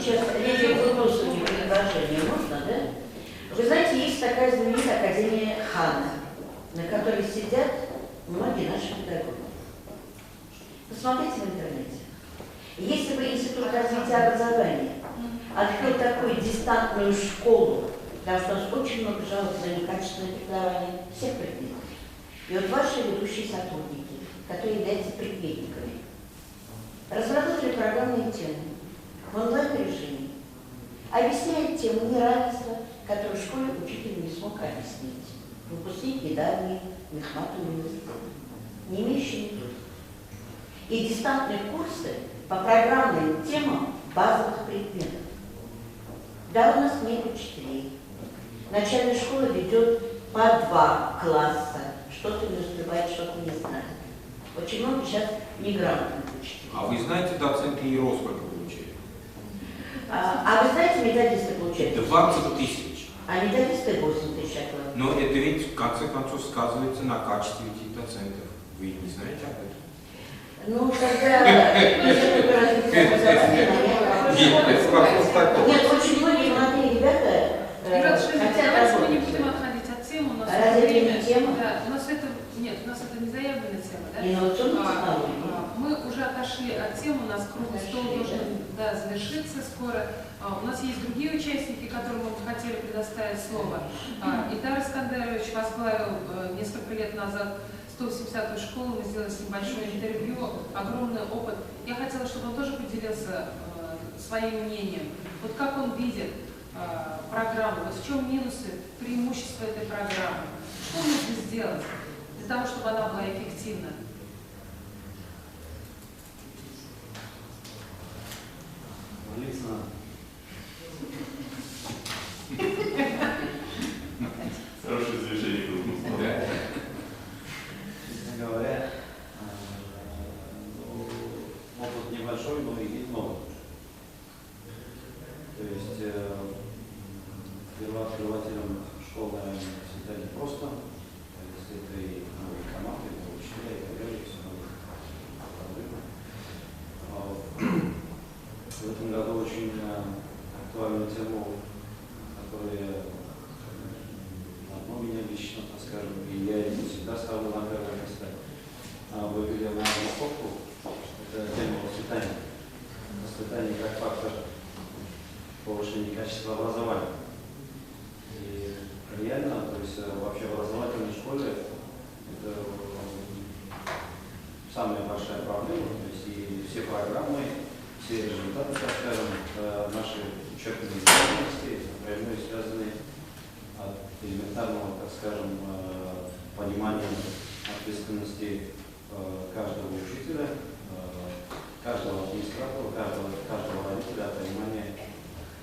сейчас леди вопросами предложения можно, да? Вы знаете, есть такая знаменитая Академия Хана, на которой сидят многие наши педагоги. Посмотрите в интернете. Если бы Институт развития образования открыл такую дистантную школу, потому что у нас очень много жалоб на некачественное преподавание всех предметов. И вот ваши ведущие сотрудники, которые являются предметниками, разработали программные темы в онлайн-режиме, объясняют тему неравенства, которую в школе учитель не смог объяснить. Выпускник недавний Мехмат университета, не имеющий методики. И дистантные курсы по программным темам базовых предметов. Да, у нас нет учителей. Начальная школа ведет по 2 класса. Что-то не успевает, что-то не знает. Очень много сейчас мигрантных учителей. А вы знаете, доцент ЕРО сколько получили? А вы знаете, методисты получают? 20 тысяч. А методисты 8 тысяч. Но это ведь в конце концов сказывается на качестве этих доцентов. Вы не знаете об этом? Ну, когда нет, очень многие молодые ребята хотят давайте мы не будем отходить от темы. У нас разве не тема? Да, у нас это не заявленная тема, да? Инновационная технология. Мы уже отошли от темы, у нас круглый стол должен завершиться скоро. У нас есть другие участники, которым мы бы хотели предоставить слово. Идар Искандерович возглавил несколько лет назад 180-ю школу, мы сделали с ним большое интервью, огромный опыт. Я хотела, чтобы он тоже поделился своим мнением. Вот как он видит программу, вот в чем минусы, преимущества этой программы, что нужно сделать для того, чтобы она была эффективна. Хорошее завершение было. Честно говоря, опыт небольшой, но и много. То есть первооткрывателям школы всегда не просто. То есть это и новые команды, и новые учителя, и так далее, все новые проблемы. В этом году очень актуальную тему, которая меня лично, так скажем, и я ее всегда ставлю на первое место, вывели на раскопку, это тема воспитания. Воспитание как фактор повышения качества образования. И реально, то есть вообще в образовательной школе это самая большая проблема, то есть и все программы, все результаты, так скажем, наши учебные деятельности напрямую связаны от элементарного, так скажем, понимания ответственности каждого учителя, каждого администратора, каждого родителя, понимания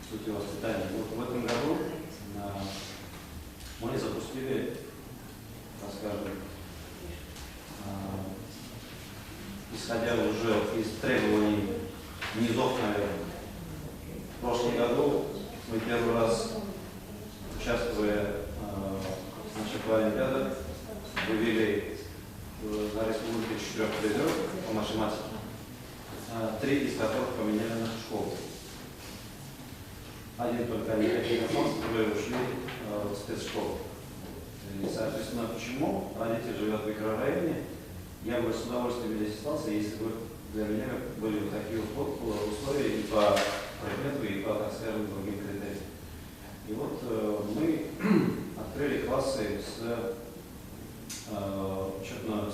сути воспитания. Вот в этом году мы запустили, так скажем, исходя уже из требований низов, наверное. В прошлом году мы первый раз, участвуя в наших олимпиадах, вывели на республике 4 призеров по математике, 3 из которых поменяли нашу школу. Один только негативный класс, которые ушли в спецшколу. И, соответственно, почему? Родитель живет в микрорайоне. Я бы с удовольствием здесь остался, если бы для меня были вот такие условия и по предмету, и по, так скажем, другим критериям. И вот мы открыли классы с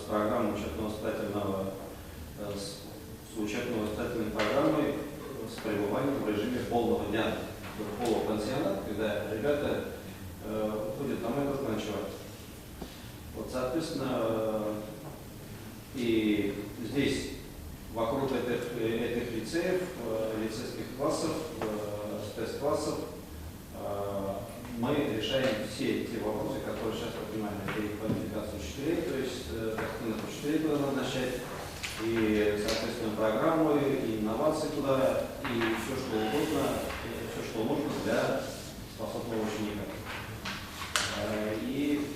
программой учебно-воспитательного, с учебно-воспитательной программой с пребыванием в режиме полного дня, полупансионат, когда ребята ходят домой только ночевать. Вот, соответственно, и здесь вокруг этих лицеев, лицейских классов, спецклассов, мы решаем все те вопросы, которые сейчас поднимаем, это и квалификацию учителей, то есть как учителей туда назначать, и, соответственно, программы, и инновации туда, и все, что угодно, все, что нужно для способного ученика. И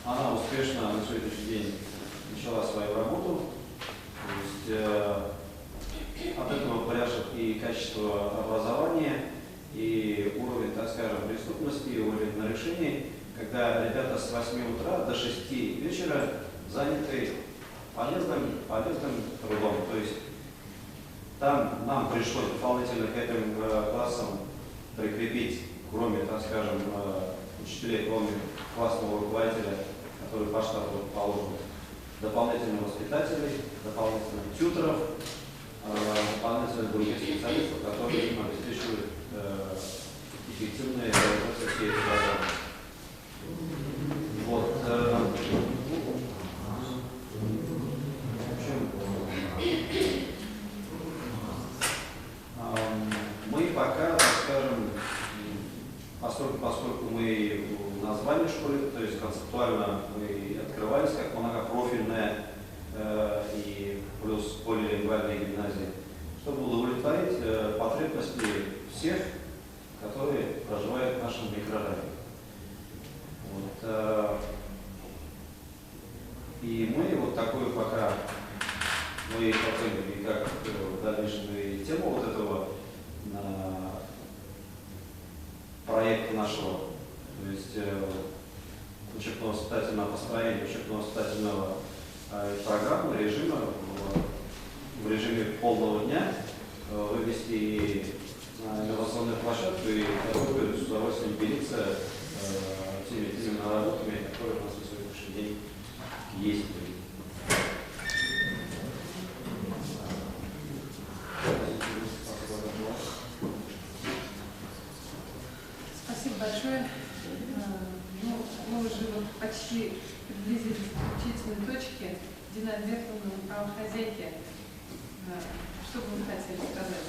она успешно на сегодняшний день начала свою работу. То есть от этого поляшек и качество образования и уровень, так скажем, преступности, и уровень нарушений, когда ребята с 8 утра до 6 вечера заняты полезным трудом. То есть там нам пришлось дополнительно к этим классам прикрепить, кроме, так скажем, учителей, кроме классного руководителя, который по штату положен, дополнительных воспитателей, дополнительных тьюторов, дополнительных других специалистов, которые им обеспечивают эффективные реализации всей этой программы. Вот. В общем, мы пока, так скажем, поскольку мы в названии школы, то есть концептуально мы открывались как многопрофильная и плюс полилингвальная гимназия, чтобы удовлетворить потребности всех, которые проживают в нашем микрорайоне. Вот, и мы вот такую пока мы оценивали как в дальнейшем и тему вот этого проекта нашего, то есть учебно-воспитательного построения, учебно-воспитательного программы, режима в режиме полного дня вывести на инновационную площадку и готовы с удовольствием делиться теми наработками, которые у нас на сегодняшний день есть. Спасибо большое. Ну, мы уже почти приблизились к заключительной точке. Дина Альбертовна, правохозяйки, что бы вы хотели сказать?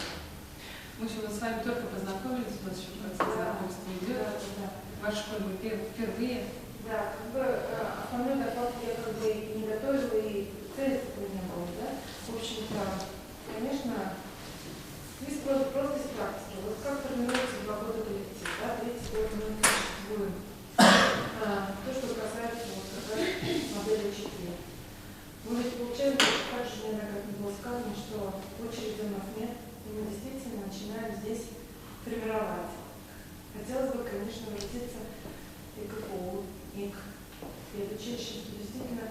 Мы еще с вами только познакомились, у нас еще процесс знакомства идет. В вашей школе мы впервые. Да, основной доклад я не готовила и цели не было, да? В общем-то, конечно, здесь просто из практики. Вот как формируется 2 года коллектив, да? 3 года мы существуем. То, что касается вот, как раз модели 4. Мы ведь получаем, как же неоднократно было сказано, что очереди у нас нет, и мы действительно начинаем здесь формировать. Хотелось бы, конечно, обратиться и к ПОУ, и к педучилищам, что действительно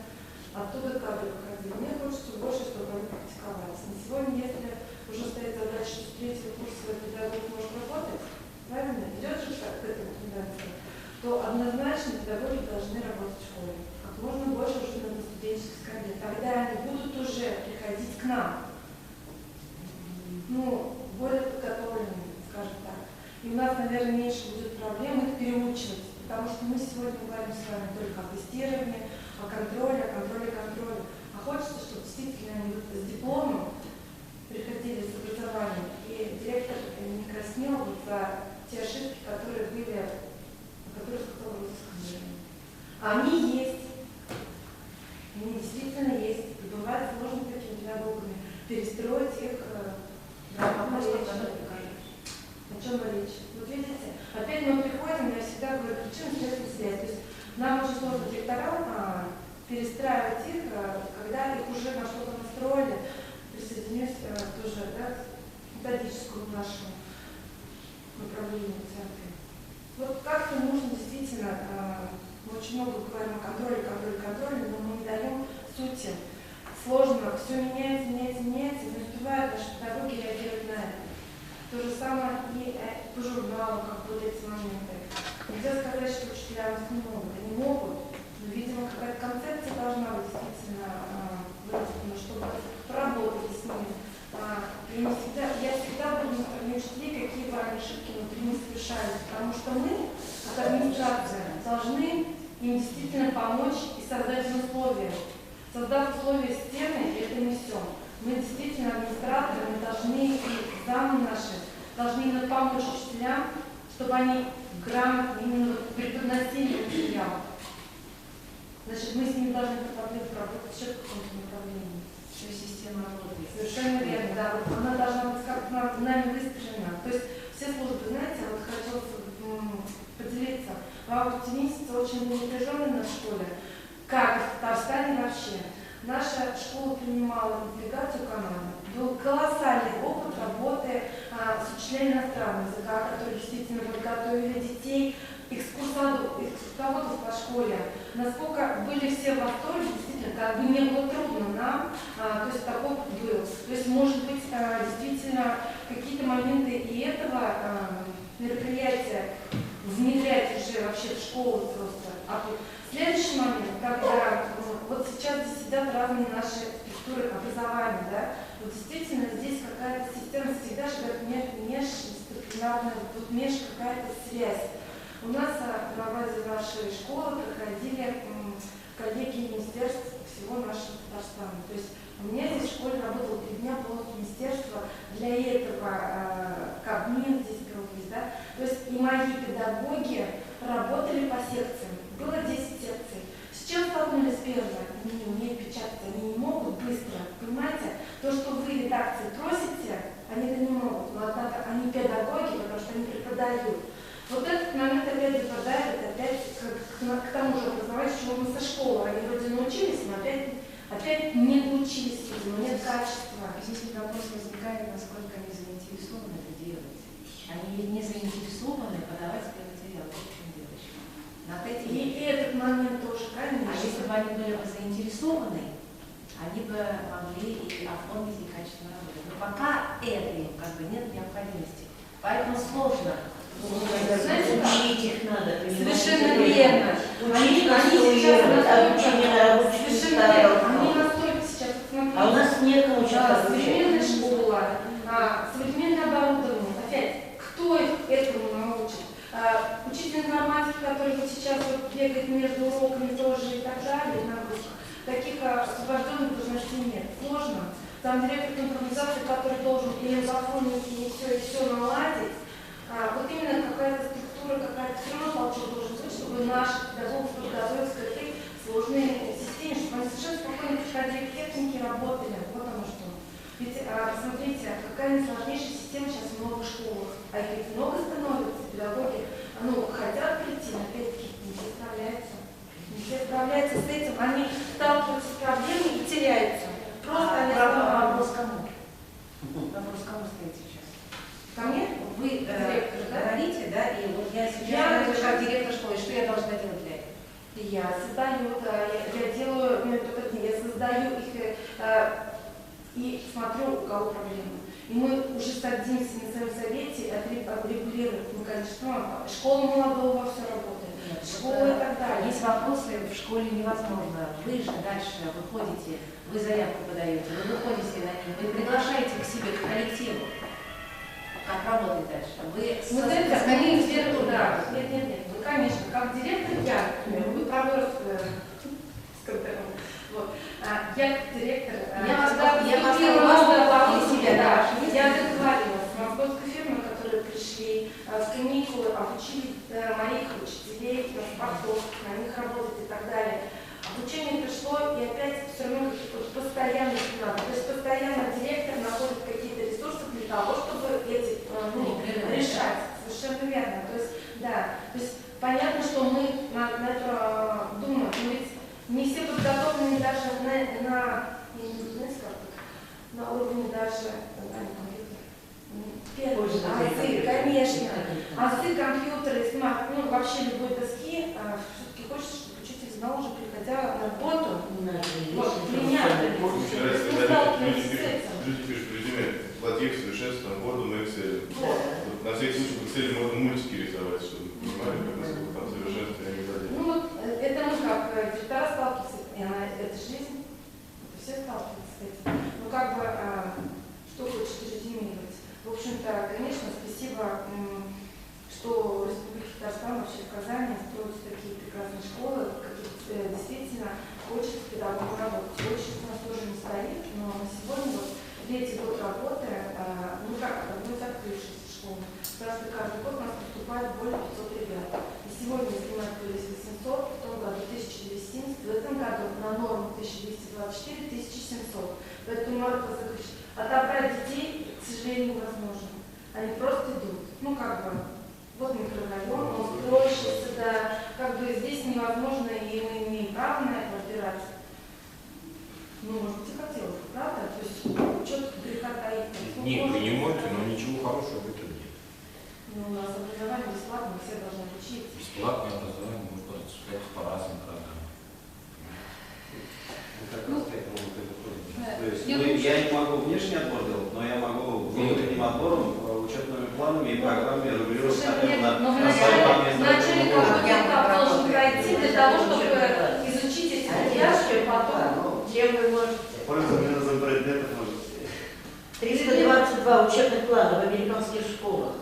оттуда кадры выходили. Мне хочется больше, чтобы они практиковались. На сегодня, если уже стоит задача, что с 3-го курса педагог может работать, правильно, идет же к этому тенденция, то однозначно педагоги должны работать в школе. Как можно больше уже на студенческой скамье. Тогда они будут уже приходить к нам, ну, более подготовленными, скажем так. И у нас, наверное, меньше будет проблем их переучивать, потому что мы сегодня говорим с вами только о тестировании, о контроле. А хочется, чтобы действительно они с дипломом приходили с образованием, и директор не краснел за те ошибки, которые были, о которых сказал Роза. Они есть. Они действительно есть. И бывает сложно такими педагогами перестроить их о чем речь? Вот видите, опять мы приходим, я всегда говорю, причинно-следственная связь. То есть нам очень сложно директорам перестраивать их, когда их уже на что-то настроили. Присоединюсь тоже, да, к методическому нашему направлению в центре. Вот как-то нужно действительно, мы очень много говорим о контроле, но мы не даем сути. Сложно, все меняется, не успевают наши педагоги реагировать на это. То же самое и по журналу, как вот эти моменты. Нельзя сказать, что учителя нас не могут. Они могут, но, видимо, какая-то концепция должна быть действительно выработана, чтобы поработать с ними. Я всегда буду на стороне учителей, какие бы они ошибки внутри не совершали, потому что мы, как администрация, должны им действительно помочь и создать условия. Создав условия стены, это несем. Мы действительно, администраторы, мы должны, и замы наши, должны именно помочь учителям, чтобы они грамотно именно преподносили материал. Значит, мы с ними должны работать еще в каком-то направлении. То есть система работает. Совершенно верно, да. Вот она должна быть как нами выстроена. То есть все службы, знаете, вот хотелось поделиться. В августе месяце очень напряженно на школе, как в Татарстане вообще. Наша школа принимала интеграцию команды. Был колоссальный опыт работы учителя иностранного языка, которые действительно подготовили детей, экскурсоводов по школе, насколько были все в восторге, действительно, как бы не было трудно нам, то есть такой опыт был. То есть, может быть, действительно, какие-то моменты и этого мероприятия внедрять уже вообще в школу просто. А следующий момент, когда вот сейчас здесь сидят разные наши структуры образования, да, вот действительно здесь какая-то система всегда же как междисциплинарная, вот какая-то связь. У нас на базе нашей школы проходили коллеги министерств всего нашего Татарстана. То есть у меня здесь в школе работало 3 дня полностью министерство. Для этого Кабмин здесь был, да. То есть и мои педагоги работали по секциям. Было 10 секций. С чем столкнулись первые? Они не умеют печатать, они не могут быстро. Понимаете? То, что вы редакции просите, они это не могут. Но однако они педагоги, потому что они преподают. Вот этот момент опять выпадает, опять к тому же образованию, чего мы со школы. Они вроде научились, но опять не научились, видимо, нет качества. Здесь вопрос возникает, насколько они заинтересованы это делать. Они ведь не заинтересованы подавать себе материал. Вот в чем дело еще. И этот момент тоже, конечно. А если бы они были бы заинтересованы, они бы могли и оформить и качественно работать. Но пока этого как бы нет необходимости. Поэтому сложно. Знаете, учить их надо. Совершенно верно. Они конструируют, обучение на рабочих местах. Они настолько сейчас, смотрите. А у нас некому учиться. Современная школа, современное оборудование. Опять, кто их этому научит? Учитель информатики, который вот сейчас вот бегает между уроками тоже и так далее, нагрузка. Таких освобожденных должностей нет. Сложно. Там директор контролизации, который должен и заполнить, и все наладить. Вот именно какая-то структура, какая-то все равно толчок должен быть, чтобы наши педагоги подготовились к этой сложной системе, чтобы они совершенно спокойно приходили к технике и работали. Вот оно что. Ведь посмотрите, какая сложнейшая система сейчас в новых школах. А их ведь много становится, педагоги хотят прийти, но опять-таки не все справляются. Не все справляются с этим, они сталкиваются с проблемой и теряются. Просто они Вопрос кому? Вопрос кому стоит сейчас? ко мне? Вы говорите, да, и вот я сейчас Я говорю, как директор школы, что я должна делать для этого? Я создаю, да, я делаю, я создаю их и смотрю, у кого проблемы. И мы уже садимся на своем совете, отрегулируем, ну, конечно, школа молодого все работает, школа и так далее. Есть вопросы в школе невозможно. Вы же дальше выходите, вы заявку подаете, вы выходите на них, вы приглашаете к себе, к коллективу. Как работать дальше? Вы скорее всего, да. Нет. Ну, конечно, как директор я, например, вы правы, вот. Я как директор, я договорилась с московской фирмой, которые пришли в каникулы, обучили моих учителей, спортов, на них работать и так далее. Обучение пришло, и опять все равно постоянность надо. То есть постоянно директор находит какие-то ресурсы для того, чтобы эти решать. Совершенно верно. То есть, да, то есть понятно, что мы на это думаем, но ведь не все подготовлены даже на уровне даже азы, конечно. Азы, компьютеры, смарт, вообще любой доски, все-таки хочется, чтобы учитель знал уже, приходя на работу. Вот, меня. Люди пишут в резюме, владею совершенством Word и Excel. Вот, на всякий случай в Excel можно мультики рисовать, чтобы понимали, как насколько там совершенство не владеют. Это мы как директора сталкиваемся, это жизнь, все сталкиваются с этим. Что хочется резюмировать? В общем-то, конечно, спасибо, что в Республике Татарстан, вообще в Казани строятся такие прекрасные школы, в каких действительно хочется педагогам работать. Очень у нас тоже не стоит, но на сегодня вот третий год работы, будет открывшаяся школа. Потому что каждый год у нас поступает более 500 ребят. И сегодня, если мы открылись 800, в том году 1270, в этом году на норму 1224, 1700. Поэтому Марк Васильевич, отобрать детей, к сожалению, невозможно. Они просто идут. Вот микрорайон, он строящийся, да, здесь невозможно, и мы имеем право на это разбираться. Может быть, и хотелось бы, правда? То есть, четко греха таить. Нет, вы не можете, но ничего хорошего в этом нет. Ну, у нас образование бесплатно, мы все должны учиться. Бесплатное образование можно осуществлять по разным программам. Ну, как раз к этому вот это тоже. Да. То есть, Я ну, думаю, я не могу внешний отбор делать, но я могу внутренним отбором, учетными планами и программами регулировать Слушай, на но основе вначале какой-то этап должен пройти для того, чтобы изучить эти материалы, потом... Чем вы можете? Пользование за предметов можете. 322 учебных плана в американских школах,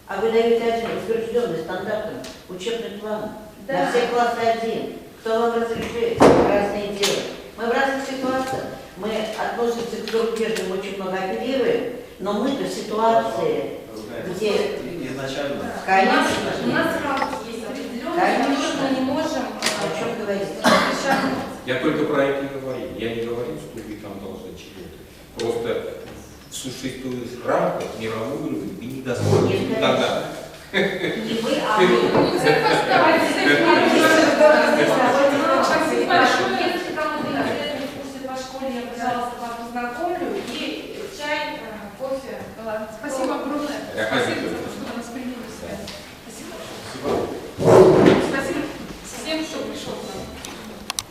а вы даете один утвержденный стандартом учебный план. Да. На все классы один. Кто вам разрешит разные дела? Мы в разных ситуациях. Мы относимся к зарубежным, очень много апеллируем, но мы-то в ситуации, где, изначально. конечно, У нас рамки есть определенные, Конечно. которые мы не можем о чем говорить. решать. Я только про это и говорю. Я не говорю, что вы там должны чего-то. Просто в существующих рамках мирового уровня и недостаточно. Нет, Тогда. Не вы, а мы. Спасибо большое. Если кому-то интересно в курсе по школе, я, пожалуйста, вас познакомлю. И чай, кофе. Ладно, спасибо огромное. Я Спасибо хочу. за